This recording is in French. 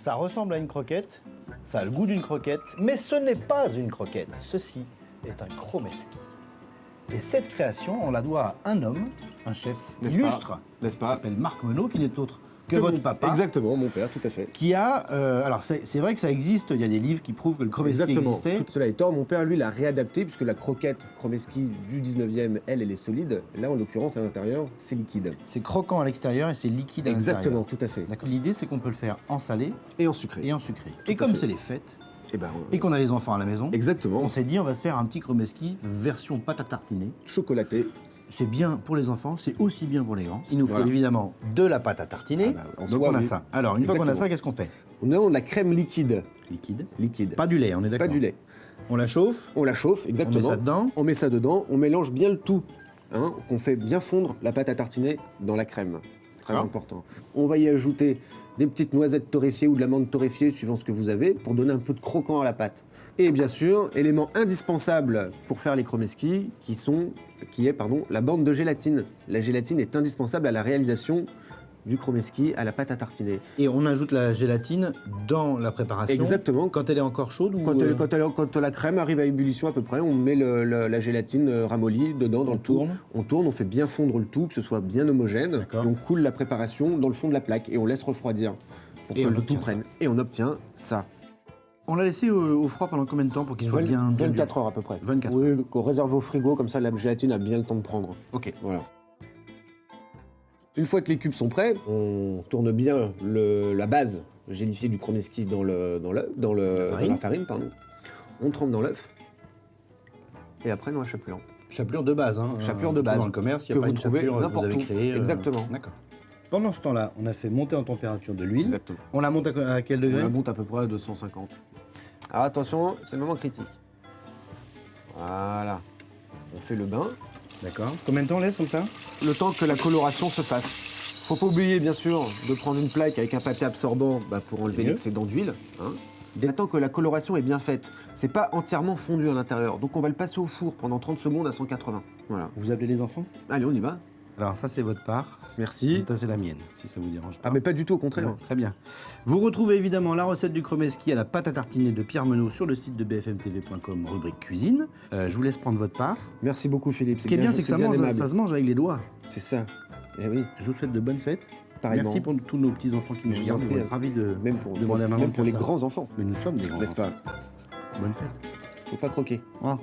Ça ressemble à une croquette, ça a le goût d'une croquette, mais ce n'est pas une croquette. Ceci est un chromeski. Et cette création, on la doit à un homme, un chef N'est-ce illustre, pas N'est-ce qui pas s'appelle Marc Menot, qui n'est autre que votre papa. Exactement, mon père, tout à fait. Qui a... alors c'est vrai que ça existe, il y a des livres qui prouvent que le chromeski Exactement. existait. Tout cela est tort. Mon père, lui, l'a réadapté, puisque la croquette chromeski du 19e, elle est solide. Là, en l'occurrence, à l'intérieur, c'est liquide. C'est croquant à l'extérieur et c'est liquide à l'intérieur. Exactement, tout à fait. D'accord. L'idée, c'est qu'on peut le faire en salé Et en sucré. et en sucré. à Et comme fait. c'est les fêtes, Et ben, et qu'on a les enfants à la maison, exactement. on s'est dit on va se faire un petit chromeski version pâte à tartiner. Chocolaté. C'est bien pour les enfants, c'est aussi bien pour les grands. Il nous faut Voilà. évidemment de la pâte à tartiner. Ah bah, en donc soi, on a oui. ça. Alors une fois qu'on a Exactement. ça, qu'est-ce qu'on fait? On a de la crème liquide. Liquide. Liquide. Pas du lait, on est d'accord. Pas du lait. On la chauffe, On la chauffe, exactement. on met ça dedans. On met ça dedans, on mélange bien le tout. Hein, qu'on fait bien fondre la pâte à tartiner dans la crème. Très D'accord. important. On va y ajouter des petites noisettes torréfiées ou de l'amande torréfiée, suivant ce que vous avez, pour donner un peu de croquant à la pâte. Et bien sûr, élément indispensable pour faire les chromeski, qui est la bande de gélatine. La gélatine est indispensable à la réalisation du chromeski à la pâte à tartiner. Et on ajoute la gélatine dans la préparation. Exactement. Quand elle est encore chaude ou Quand la crème arrive à ébullition à peu près, on met la gélatine ramollie dedans, dans On le tout. tourne. On tourne, on fait bien fondre le tout, que ce soit bien homogène. D'accord. Et on coule la préparation dans le fond de la plaque et on laisse refroidir pour Et que on le tout obtient prenne. Et on obtient ça. On l'a laissé au froid pendant combien de temps pour qu'il soit bien 24 heures à peu près. 24 Oui, qu'on réserve au frigo, comme ça la gélatine a bien le temps de prendre. Ok. Voilà. Une fois que les cubes sont prêts, on tourne bien la base gélifiée du chromeski dans la farine. Pardon. On trempe dans l'œuf. Et après dans la chapelure. Chapelure de base. Hein. Chapelure de Tout base. Dans le commerce, il Que n'y a pas vous une trouvez chapelure que vous n'importe avez où. créée. Exactement. D'accord. Pendant ce temps-là, on a fait monter en température de l'huile. Exactement. On la monte à quel On degré? la monte à peu près à 250. Alors attention, c'est le moment critique. Voilà. On fait le bain. D'accord. Combien de temps on laisse comme ça? Le temps que la coloration se fasse. Faut pas oublier, bien sûr, de prendre une plaque avec un papier absorbant pour enlever mieux. l'excédent d'huile. Hein. Dès le temps que la coloration est bien faite, c'est pas entièrement fondu à l'intérieur. Donc on va le passer au four pendant 30 secondes à 180. Voilà. Vous appelez les enfants? Allez, on y va. Alors ça, c'est votre part. Merci. Ça, c'est la mienne, si ça vous dérange pas. Ah, mais pas du tout, au contraire. Ouais, très bien. Vous retrouvez évidemment la recette du chromeski à la pâte à tartiner de Pierre Menot sur le site de bfmtv.com, rubrique cuisine. Je vous laisse prendre votre part. Merci beaucoup, Philippe. Ce qui est bien, c'est que ça se mange avec les doigts. C'est ça. Eh oui. Je vous souhaite de bonnes fêtes. Pareillement. Merci pour tous nos petits-enfants qui nous Je vous en regardent. prie. On est ravis de Même pour, demander à maman même de pour faire les ça. grands enfants, Mais nous sommes des grands n'est-ce enfants. pas? Bonne fête. Faut pas croquer. Au revoir.